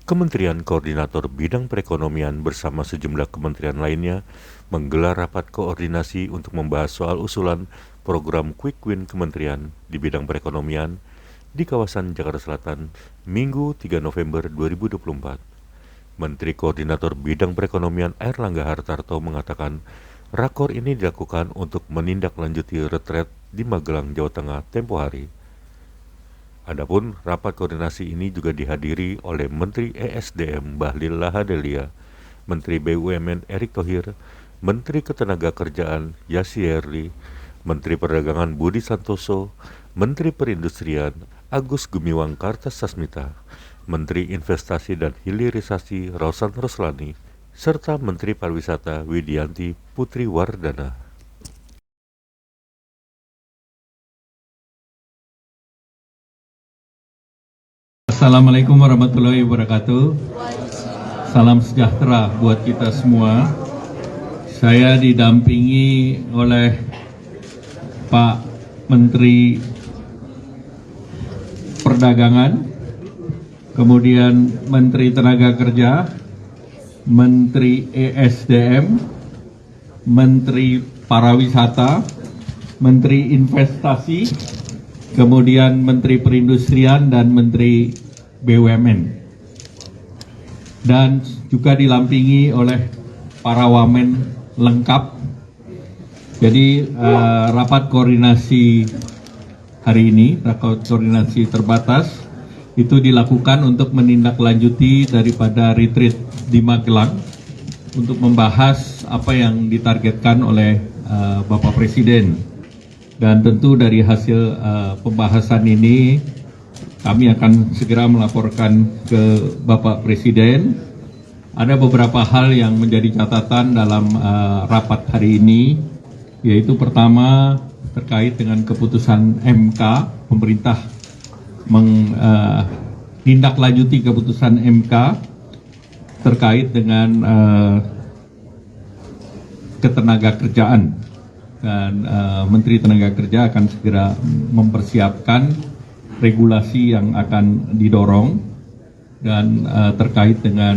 Kementerian Koordinator Bidang Perekonomian bersama sejumlah kementerian lainnya menggelar rapat koordinasi untuk membahas soal usulan program Quick Win Kementerian di bidang perekonomian di kawasan Jakarta Selatan, Minggu 3 November 2024. Menteri Koordinator Bidang Perekonomian Airlangga Hartarto mengatakan, rakor ini dilakukan untuk menindaklanjuti retret di Magelang, Jawa Tengah tempo hari. Adapun rapat koordinasi ini juga dihadiri oleh Menteri ESDM Bahlil Lahadalia, Menteri BUMN Erick Thohir, Menteri Ketenagakerjaan Yassi, Menteri Perdagangan Budi Santoso, Menteri Perindustrian Agus Gumiwang Kartasasmita, Menteri Investasi dan Hilirisasi Rausan Roslani, serta Menteri Pariwisata Widianti Putri Wardana. Assalamualaikum warahmatullahi wabarakatuh. Salam sejahtera buat kita semua. Saya didampingi oleh Pak Menteri Perdagangan, kemudian Menteri Tenaga Kerja, Menteri ESDM, Menteri Pariwisata, Menteri Investasi, kemudian Menteri Perindustrian dan Menteri BUMN, dan juga dilampingi oleh para wamen lengkap. Jadi rapat koordinasi hari ini, rapat koordinasi terbatas, itu dilakukan untuk menindaklanjuti daripada retreat di Magelang untuk membahas apa yang ditargetkan oleh Bapak Presiden. Dan tentu dari hasil pembahasan ini kami akan segera melaporkan ke Bapak Presiden. Ada beberapa hal yang menjadi catatan dalam rapat hari ini, yaitu pertama terkait dengan keputusan MK, pemerintah menindaklanjuti keputusan MK terkait dengan ketenagakerjaan. Dan Menteri Tenaga Kerja akan segera mempersiapkan regulasi yang akan didorong, dan terkait dengan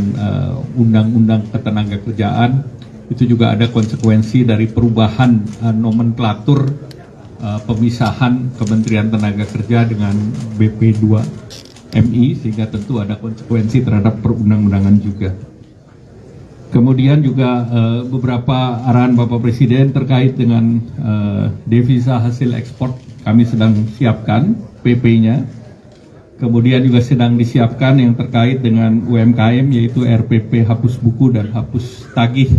undang-undang ketenagakerjaan itu juga ada konsekuensi dari perubahan nomenklatur pemisahan Kementerian Tenaga Kerja dengan BP2MI, sehingga tentu ada konsekuensi terhadap perundang-undangan juga. Kemudian juga beberapa arahan Bapak Presiden terkait dengan devisa hasil ekspor kami sedang siapkan PP-nya. Kemudian juga sedang disiapkan yang terkait dengan UMKM, yaitu RPP hapus buku dan hapus tagih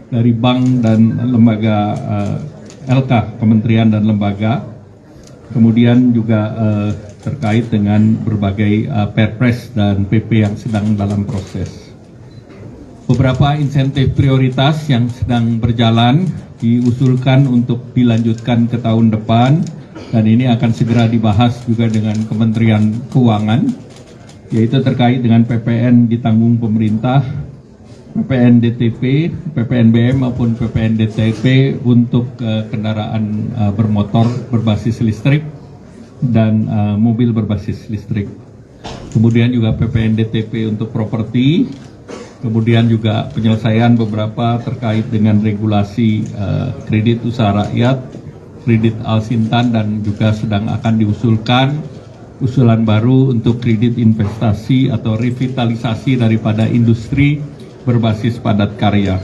dari bank dan lembaga LK, kementerian dan lembaga. Kemudian juga terkait dengan berbagai Perpres dan PP yang sedang dalam proses. Beberapa insentif prioritas yang sedang berjalan diusulkan untuk dilanjutkan ke tahun depan, dan ini akan segera dibahas juga dengan Kementerian Keuangan, yaitu terkait dengan PPN ditanggung pemerintah, PPN DTP, PPNBM maupun PPN DTP untuk kendaraan bermotor berbasis listrik dan mobil berbasis listrik. Kemudian juga PPN DTP untuk properti, kemudian juga penyelesaian beberapa terkait dengan regulasi kredit usaha rakyat, kredit Al-Sintan, dan juga sedang akan diusulkan usulan baru untuk kredit investasi atau revitalisasi daripada industri berbasis padat karya.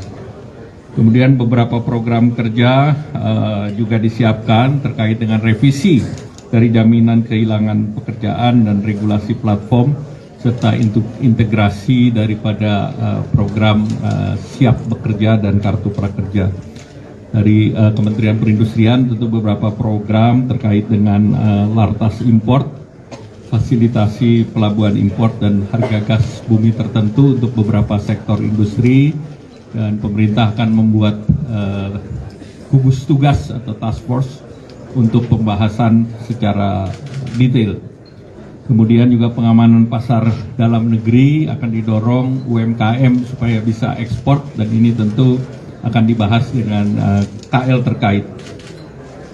Kemudian beberapa program kerja juga disiapkan terkait dengan revisi dari jaminan kehilangan pekerjaan dan regulasi platform, serta integrasi daripada program siap bekerja dan kartu prakerja. Dari Kementerian Perindustrian tentu beberapa program terkait dengan lartas import, fasilitasi pelabuhan import dan harga gas bumi tertentu untuk beberapa sektor industri, dan pemerintah akan membuat gugus tugas atau task force untuk pembahasan secara detail. Kemudian juga pengamanan pasar dalam negeri akan didorong UMKM supaya bisa ekspor, dan ini tentu akan dibahas dengan KL terkait.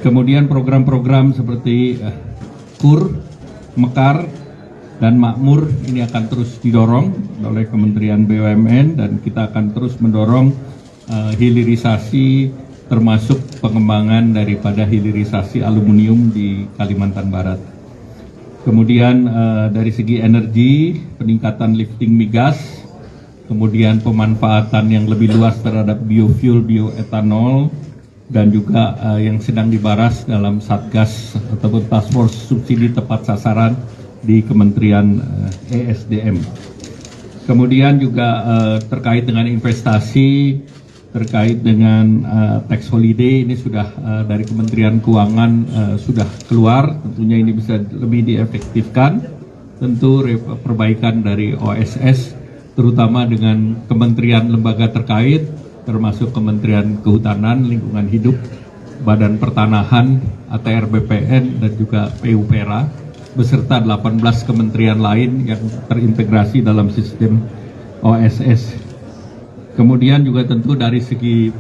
Kemudian program-program seperti KUR, Mekar, dan makmur ini akan terus didorong oleh Kementerian BUMN, dan kita akan terus mendorong hilirisasi termasuk pengembangan daripada hilirisasi aluminium di Kalimantan Barat. Kemudian dari segi energi, peningkatan lifting migas, kemudian pemanfaatan yang lebih luas terhadap biofuel, bioetanol, dan juga yang sedang dibahas dalam Satgas ataupun Task Force subsidi tepat sasaran di Kementerian ESDM. Kemudian juga terkait dengan investasi, terkait dengan tax holiday, ini sudah dari Kementerian Keuangan sudah keluar, tentunya ini bisa lebih diefektifkan. Tentu perbaikan dari OSS, terutama dengan kementerian lembaga terkait, termasuk Kementerian Kehutanan, Lingkungan Hidup, Badan Pertanahan, ATR BPN, dan juga PUPera, beserta 18 kementerian lain yang terintegrasi dalam sistem OSS. Kemudian juga tentu dari segi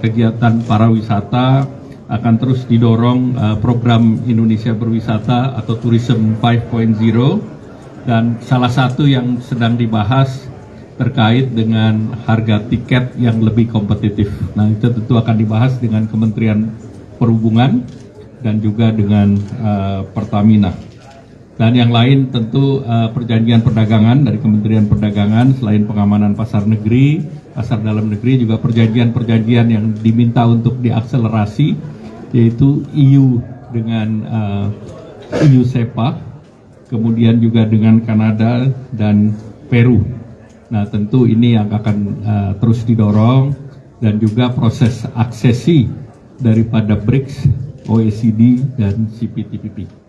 kegiatan pariwisata akan terus didorong program Indonesia Berwisata atau Tourism 5.0, dan salah satu yang sedang dibahas terkait dengan harga tiket yang lebih kompetitif. Nah, itu tentu akan dibahas dengan Kementerian Perhubungan dan juga dengan Pertamina. Dan yang lain tentu perjanjian perdagangan dari Kementerian Perdagangan, selain pengamanan pasar negeri, pasar dalam negeri, juga perjanjian-perjanjian yang diminta untuk diakselerasi, yaitu EU dengan EU SEPA, kemudian juga dengan Kanada dan Peru. Nah, tentu ini yang akan terus didorong, dan juga proses aksesi daripada BRICS, OECD, dan CPTPP.